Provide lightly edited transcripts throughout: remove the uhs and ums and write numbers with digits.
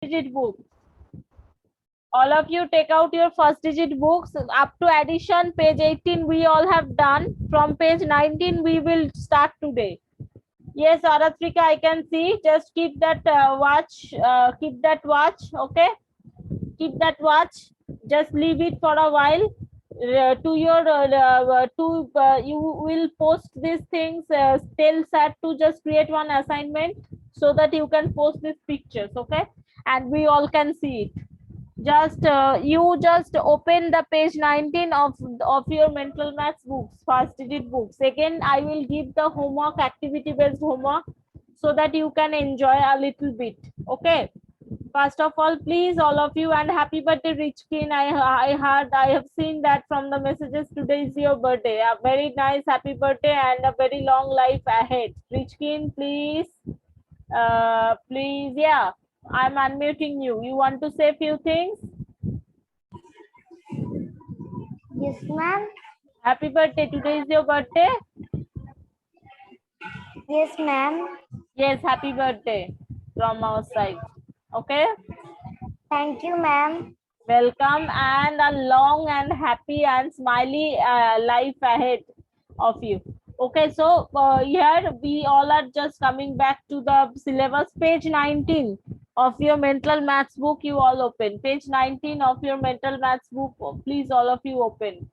digit book. All of you take out your first digit books. Up to addition, page 18 we all have done. From page 19 we will start today. Yes, Aratrika, I can see. Just keep that watch. Keep that watch. Okay. Keep that watch. Just leave it for a while. To your you will post these things. Tell Sat to just create one assignment so that you can post these pictures. Okay, and we all can see it. Just you just open the page 19 of your mental maths books, first digit books. Again, I will give the homework, activity based homework, so that you can enjoy a little bit. Okay, first of all, please, all of you, and happy birthday, Richkin. I have seen that from the messages. Today is your birthday. A very nice happy birthday and a very long life ahead. Richkin, please, please, yeah, I'm unmuting you. You want to say a few things? Yes, ma'am. Happy birthday. Today is your birthday. Yes, ma'am. Yes, happy birthday from our side. Okay, Thank you, ma'am. welcome, and a long and happy and smiley life ahead of you. Okay, so here we all are just coming back to the syllabus. Page 19 of your mental maths book, you all open. Page 19 of your mental maths book, please, all of you open.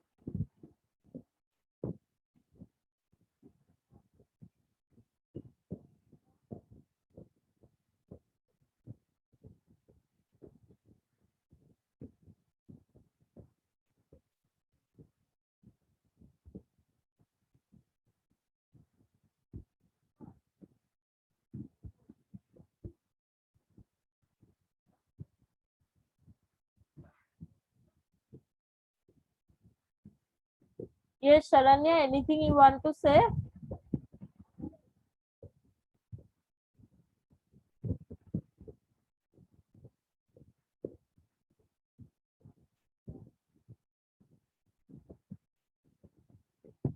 Yes, Sharanya, anything you want to say?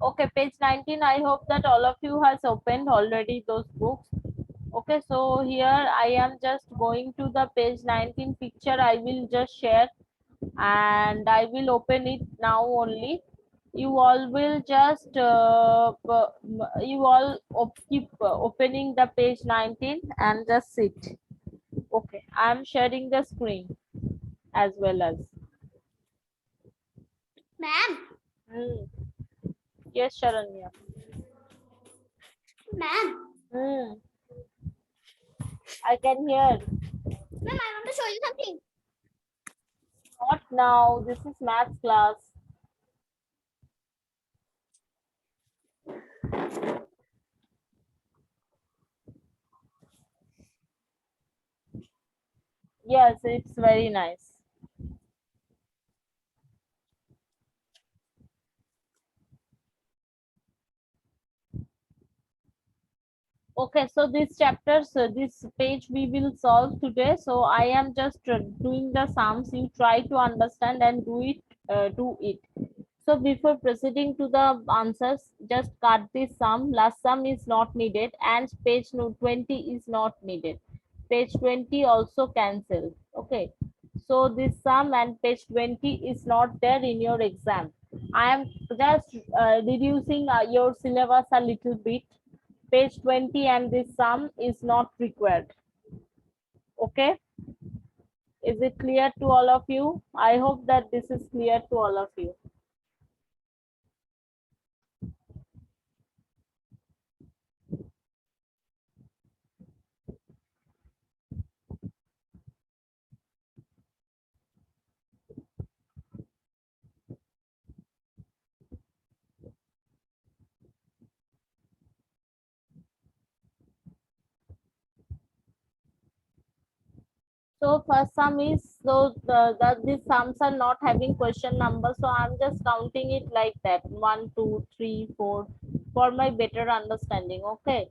Okay, page 19. I hope that all of you has opened already those books. Okay, so here I am just going to the page 19 picture. I will just share and I will open it now only. You all will just you all keep opening the page 19 and just sit. Okay, I am sharing the screen as well as. Ma'am. Hmm. Yes, Sharanya. Ma'am. Hmm. I can hear. Ma'am, I want to show you something. Not now. This is maths class. Yes, it's very nice. Okay, so this chapters, this page we will solve today. So I am just doing the sums. You try to understand and do it. Do it. So before proceeding to the answers, just cut this sum. Last sum is not needed, and page 20 is not needed. Page 20 also cancel. Okay. So this sum and page 20 is not there in your exam. I am just reducing your syllabus a little bit. Page 20 and this sum is not required. Okay, is it clear to all of you? I hope that this is clear to all of you. So first sum is, so these sums are not having question number, so I'm just counting it like that, 1 2 3 4, for my better understanding. Okay,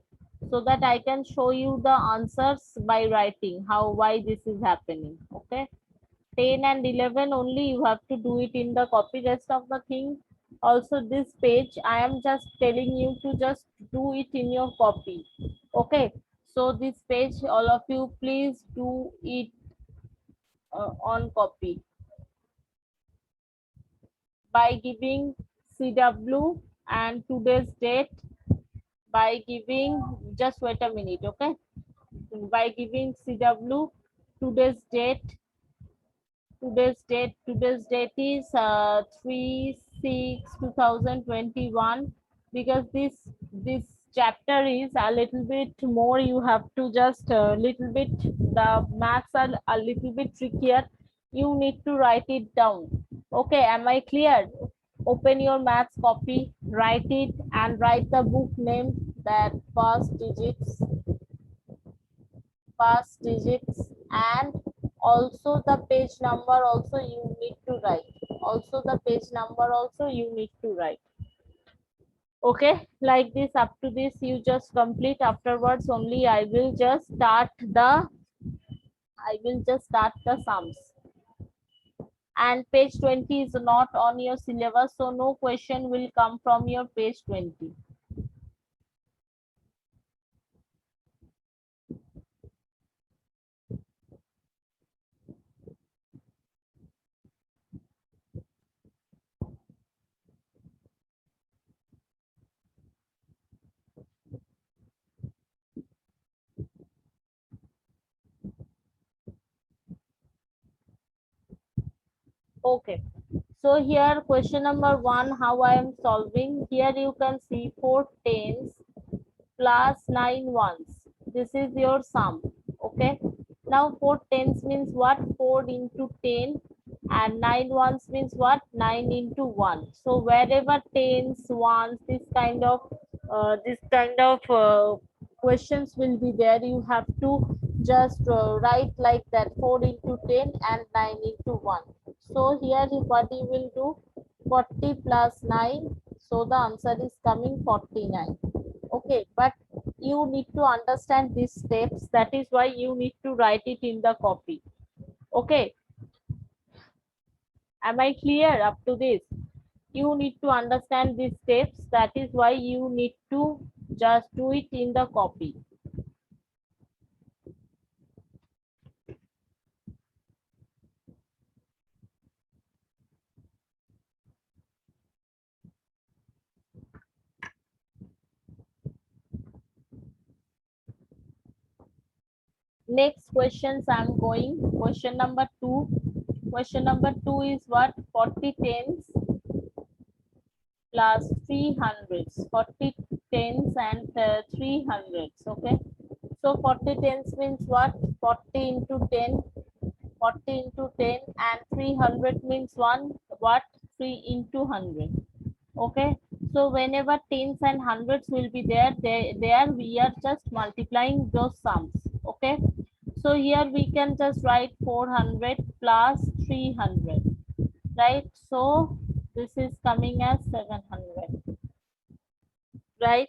so that I can show you the answers by writing how, why this is happening. Okay, 10 and 11 only you have to do it in the copy. Rest of the thing, also this page I am just telling you to just do it in your copy. Okay, so this page all of you please do it on copy by giving CW and today's date, by giving, just wait a minute, okay, by giving CW today's date, today's date is 3/6/2021, because this chapter is a little bit more, you have to just a little bit, the maths are a little bit trickier, you need to write it down. Okay, am I clear? Open your maths copy, write it, and write the book name, that first digits, and also the page number also you need to write, also the page number also you need to write. Okay, like this, up to this you just complete. Afterwards only I will just start the sums. And page 20 is not on your syllabus, so no question will come from your page 20. Okay, so here question number 1, how I am solving. Here you can see 4 tens plus 9 ones. This is your sum. Okay, now 4 tens means what? 4 into 10, and 9 ones means what? 9 into 1. So wherever tens, ones, this kind of questions will be there, you have to just write like that, 4 into 10 and 9 into 1. So here what you will do, 40 plus 9, so the answer is coming 49. Okay, but you need to understand these steps, that is why you need to write it in the copy. Okay, am I clear up to this? You need to understand these steps, that is why you need to just do it in the copy. Next questions I'm going. Question number 2. Question number 2 is what? 40 tens plus 300s. 40 tens and 300s. Okay. So 40 tens means what? 40 into 10. 40 into 10 and 300 means what? 3 into 100. Okay. So whenever tens and hundreds will be there, there we are just multiplying those sums. Okay. So here we can just write 400 plus 300, right? So this is coming as 700, right?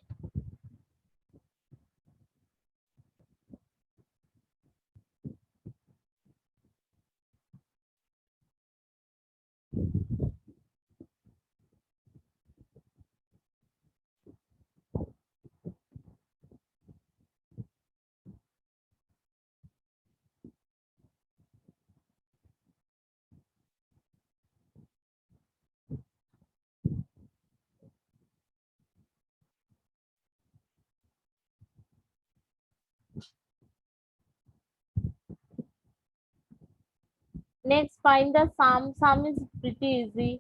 Next, find the sum. Sum is pretty easy,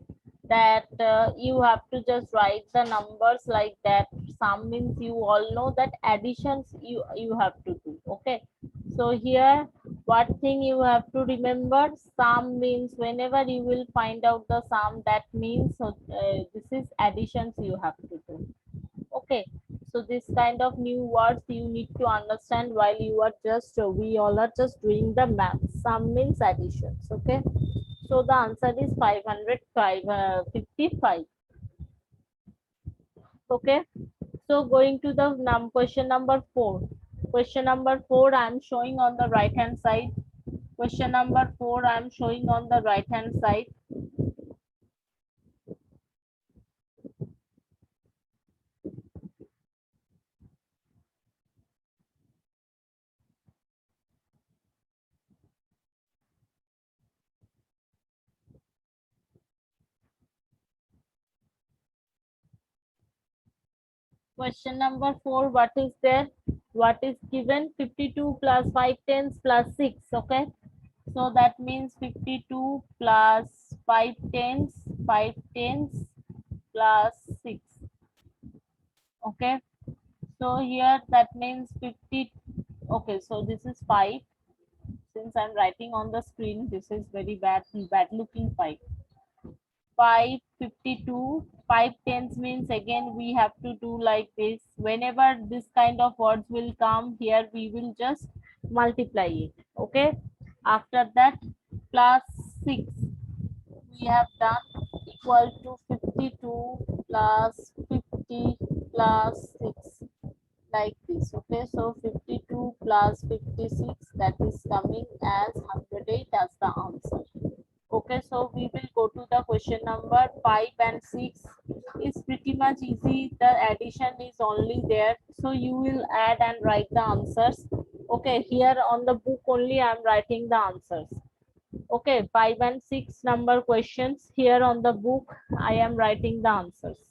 that you have to just write the numbers like that. Sum means you all know that additions you have to do. Okay, so here what thing you have to remember, sum means whenever you will find out the sum, that means this is additions you have to do. Okay, so this kind of new words you need to understand while you are just we all are just doing the math. Sum means additions. Okay, so the answer is 555. Okay, so going to the question number 4. Question number 4 I am showing on the right hand side. Question number 4 I am showing on the right hand side. Question number 4, what is there? What is given? 52 plus 5 tens plus 6. Okay. So that means 52 plus 5 tens, 5 tens plus 6. Okay. So here that means 50. Okay. So this is 5. Since I'm writing on the screen, this is very bad looking 5. 5, 52, 5 tens means again we have to do like this. Whenever this kind of words will come here, we will just multiply it. Okay. After that, plus 6 we have done equal to 52 plus 50 plus 6, like this. Okay, so 52 plus 56, that is coming as 108 as the answer. Okay, so we will go to the question number 5 and 6. It's pretty much easy. The addition is only there. So you will add and write the answers. Okay, here on the book only I'm writing the answers. Okay, 5 and 6 number questions. Here on the book, I am writing the answers.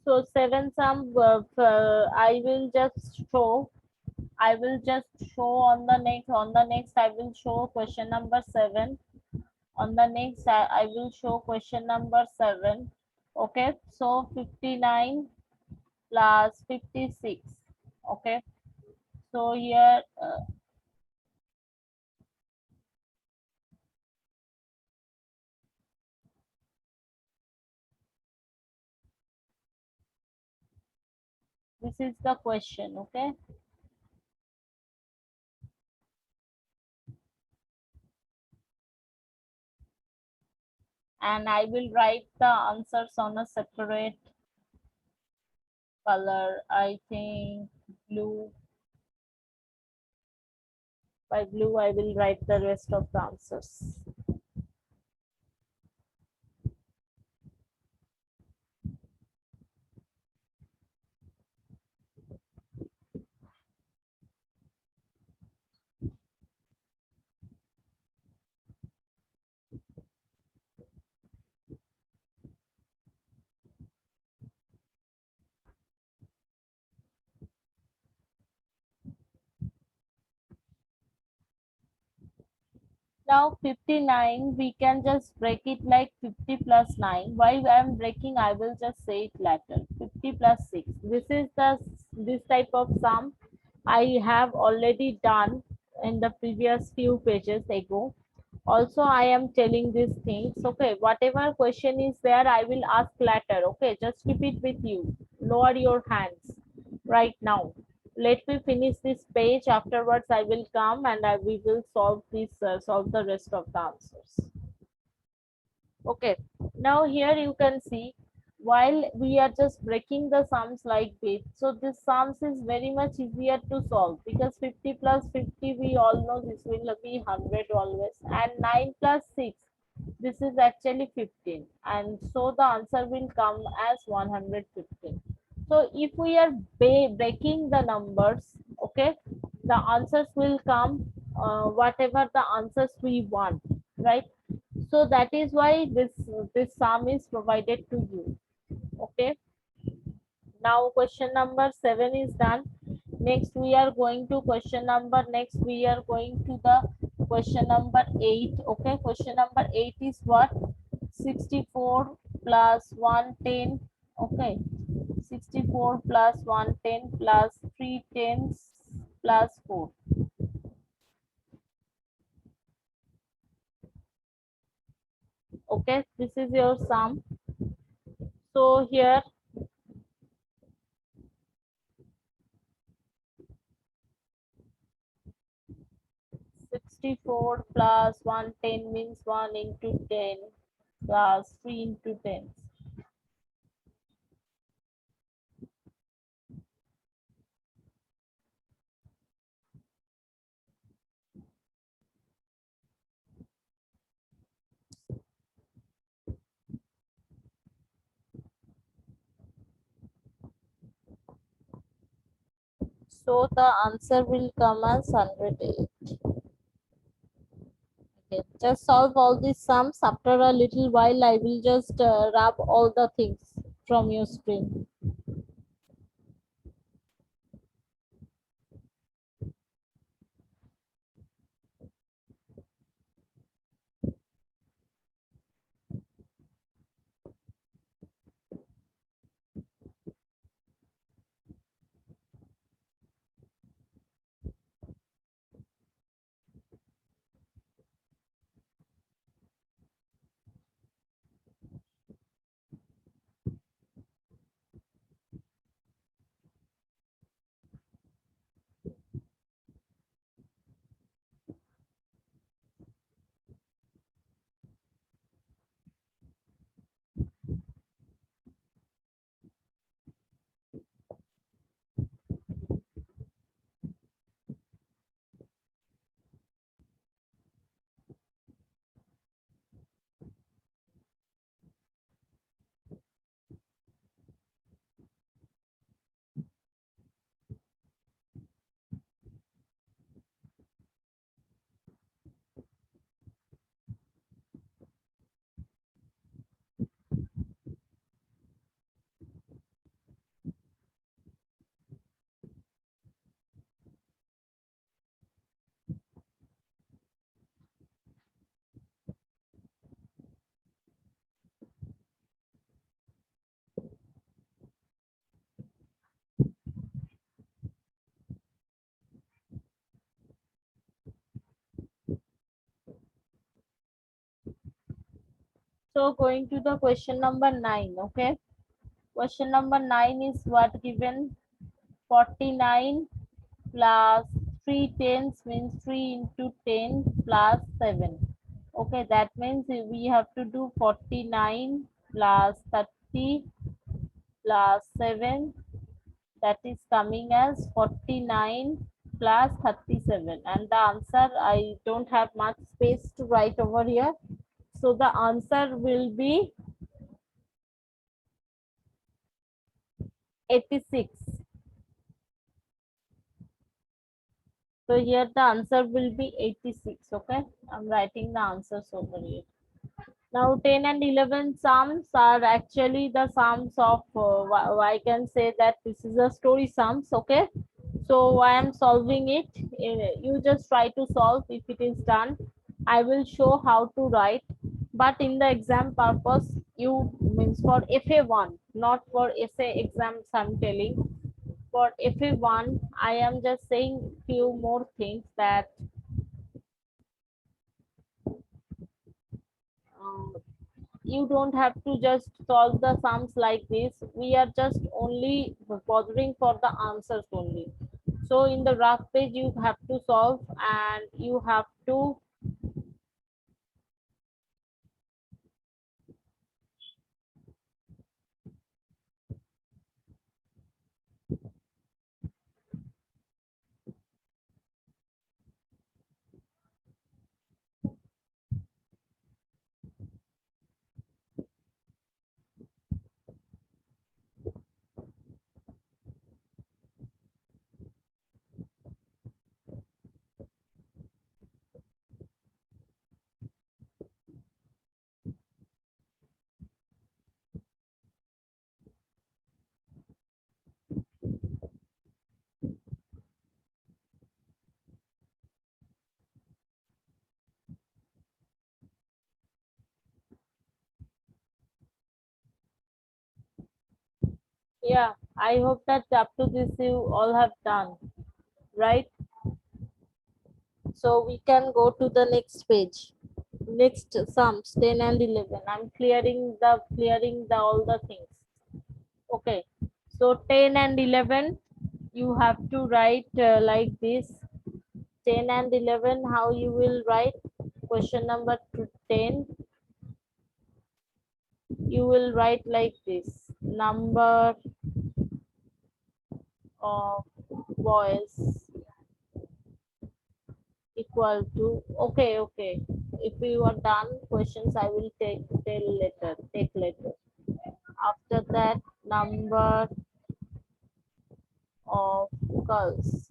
So 7 sum, I will just show. I will just show on the next. On the next, I will show question number 7. On the next, I will show question number 7. Okay, so 59 plus 56. Okay, so here this is the question. Okay, and I will write the answers on a separate color. I think blue. By blue, I will write the rest of the answers. Now 59, we can just break it like 50 plus 9. Why I am breaking, I will just say it later. 50 plus 6. This type of sum I have already done in the previous few pages ago. Also, I am telling these things. Okay, whatever question is there, I will ask later. Okay, just keep it with you. Lower your hands right now. Let me finish this page. Afterwards, I will come and we will solve solve the rest of the answers. Okay, now here you can see while we are just breaking the sums like this, so this sums is very much easier to solve because 50 plus 50 we all know this will be 100 always, and 9 plus 6 this is actually 15, and so the answer will come as 115. So if we are breaking the numbers, okay, the answers will come whatever the answers we want, right? So that is why this sum is provided to you. Okay, now question number 7 is done. Next we are going to question number, next we are going to the question number 8. Okay, question number 8 is what? 64 plus 110. Okay, 64 plus 110 plus 3 tens plus 4. Okay, this is your sum. So here 64 plus 110 means 1 into 10 plus 3 into 10. So the answer will come as 108. Okay, just solve all these sums. After a little while, I will just rub all the things from your screen. So going to the question number 9. Okay. Question number 9 is what given? 49 plus 3 tens means 3 into 10 plus 7. Okay, that means we have to do 49 plus 30 plus 7. That is coming as 49 plus 37. And the answer, I don't have much space to write over here. So the answer will be 86. So here the answer will be 86. Okay, I'm writing the answers over here. Now 10 and 11 sums are actually the sums of, I can say that this is a story sums. Okay, so I am solving it. You just try to solve. If it is done, I will show how to write. But in the exam purpose, you means for FA1, not for essay exams, I'm telling. For FA1, I am just saying few more things that uh, you don't have to just solve the sums like this. We are just only bothering for the answers only. So in the rough page, you have to solve and you have to, yeah, I hope that up to this you all have done, right? So we can go to the next page. Next sums 10 and 11. I'm clearing the all the things. Okay, so 10 and 11, you have to write like this. 10 and 11, how you will write? Question number 10, you will write like this: number of boys equal to, okay, if you are done questions, I will take later. After that, number of girls,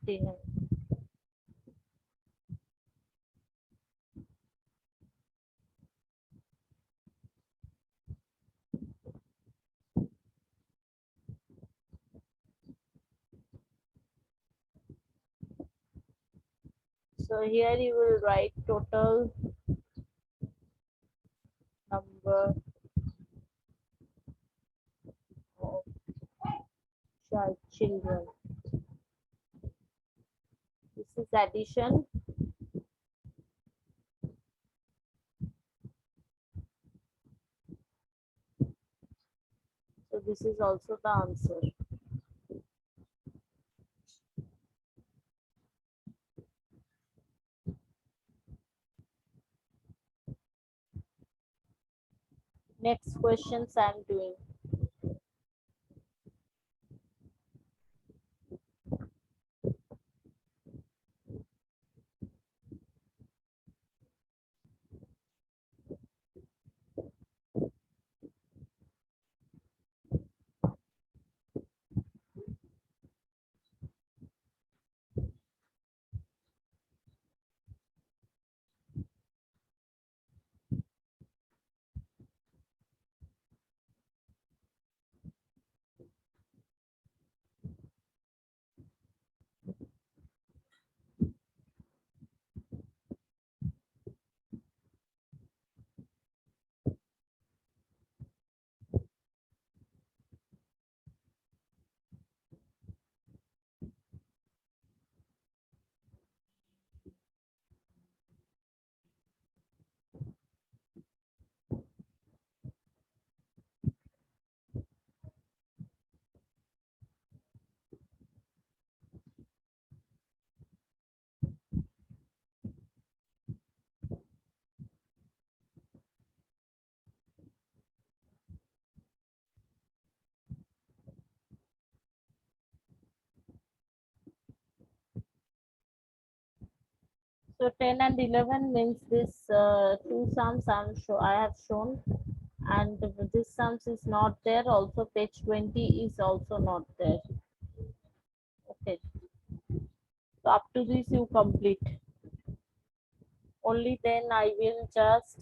39. So here you will write total number of children. This is addition. So this is also the answer. Next questions I am doing. So 10 and 11 means this two sums I have shown, and this sums is not there. Also page 20 is also not there. Okay. So up to this you complete. Only then I will just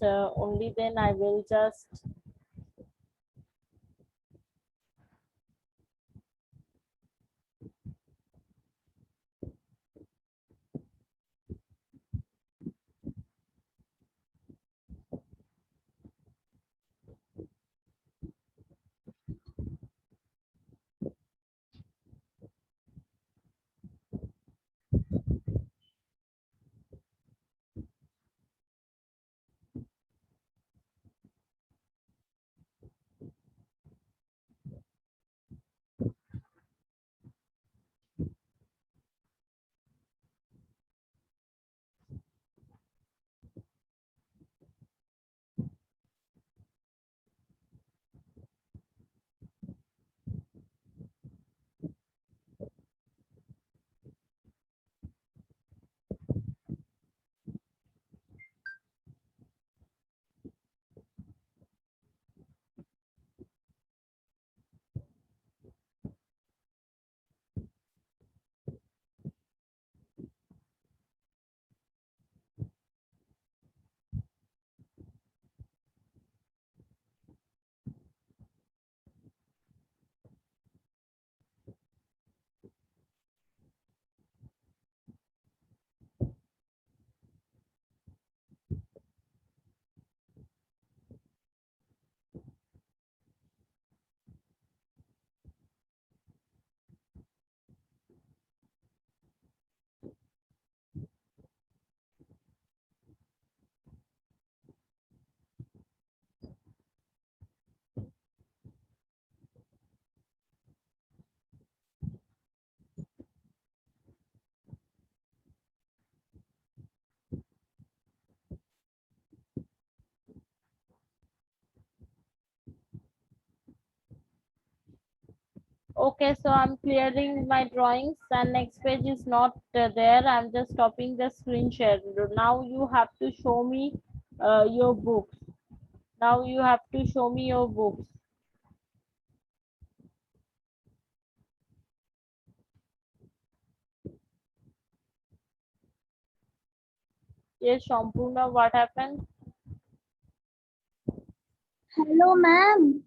Okay, so I'm clearing my drawings and next page is not there. I'm just stopping the screen share. Now you have to show me your books. Now you have to show me your books. Yes, Shampurna, what happened? Hello, ma'am.